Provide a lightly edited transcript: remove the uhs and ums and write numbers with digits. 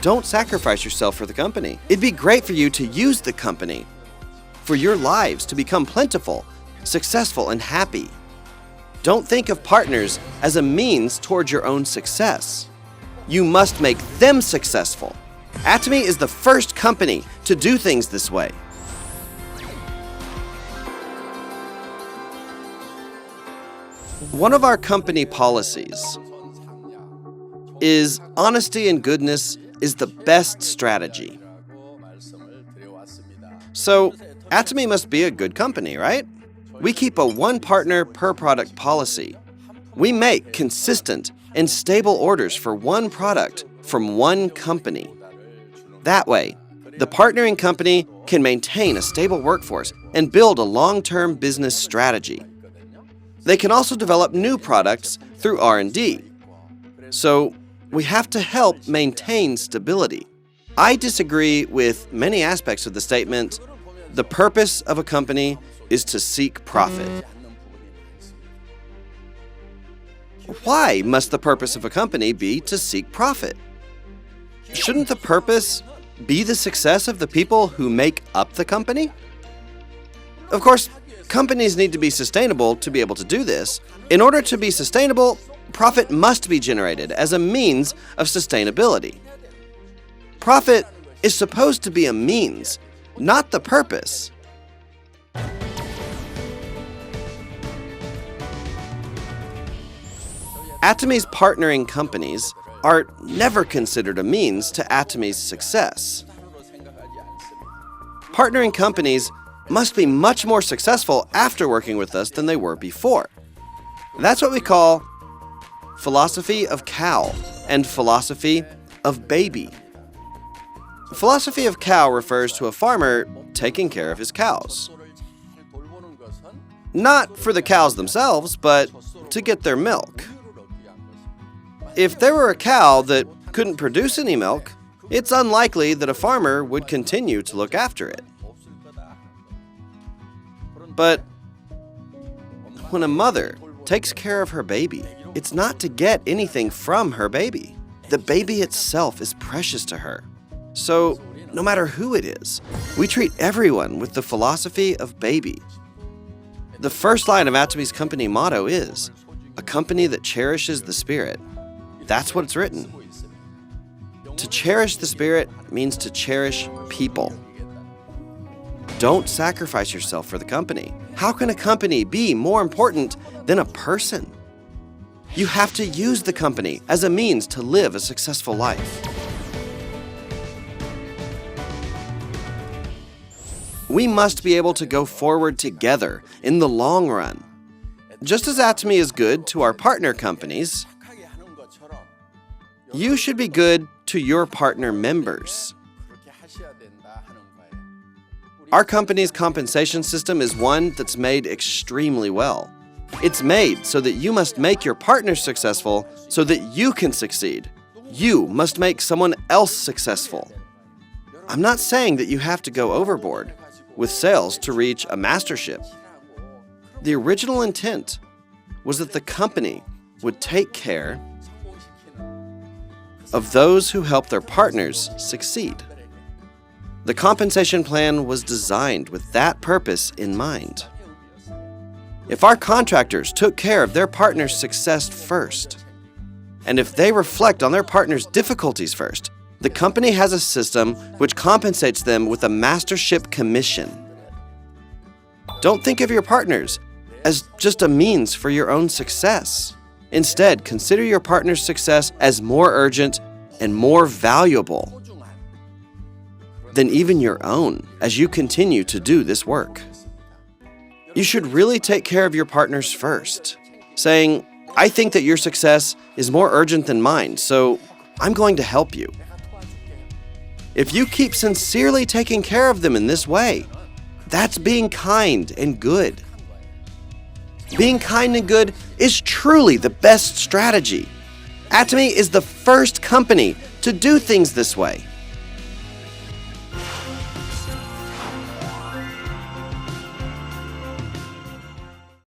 Don't sacrifice yourself for the company. It'd be great for you to use the company for your lives to become plentiful, successful, and happy. Don't think of partners as a means towards your own success. You must make them successful. Atomy is the first company to do things this way. One of our company policies is honesty and goodness is the best strategy. So, Atomy must be a good company, right? We keep a one partner per product policy. We make consistent and stable orders for one product from one company. That way, the partnering company can maintain a stable workforce and build a long-term business strategy. They can also develop new products through R&D. So, we have to help maintain stability. I disagree with many aspects of the statement, the purpose of a company is to seek profit. Why must the purpose of a company be to seek profit? Shouldn't the purpose be the success of the people who make up the company? Of course, companies need to be sustainable to be able to do this. In order to be sustainable, profit must be generated as a means of sustainability. Profit is supposed to be a means, not the purpose. Atomy's partnering companies are never considered a means to Atomy's success. Partnering companies must be much more successful after working with us than they were before. That's what we call philosophy of cow and philosophy of baby. Philosophy of cow refers to a farmer taking care of his cows. Not for the cows themselves, but to get their milk. If there were a cow that couldn't produce any milk, it's unlikely that a farmer would continue to look after it. But when a mother takes care of her baby, it's not to get anything from her baby. The baby itself is precious to her. So, no matter who it is, we treat everyone with the philosophy of baby. The first line of Atomy's company motto is, a company that cherishes the spirit. That's what it's written. To cherish the spirit means to cherish people. Don't sacrifice yourself for the company. How can a company be more important than a person? You have to use the company as a means to live a successful life. We must be able to go forward together in the long run. Just as Atomy is good to our partner companies, you should be good to your partner members. Our company's compensation system is one that's made extremely well. It's made so that you must make your partner successful so that you can succeed. You must make someone else successful. I'm not saying that you have to go overboard with sales to reach a mastership. The original intent was that the company would take care of those who help their partners succeed. The compensation plan was designed with that purpose in mind. If our contractors took care of their partner's success first, and if they reflect on their partner's difficulties first, the company has a system which compensates them with a mastership commission. Don't think of your partners as just a means for your own success. Instead, consider your partner's success as more urgent and more valuable than even your own as you continue to do this work. You should really take care of your partners first, saying, I think that your success is more urgent than mine, so I'm going to help you. If you keep sincerely taking care of them in this way, that's being kind and good. Being kind and good is truly the best strategy. Atomy is the first company to do things this way.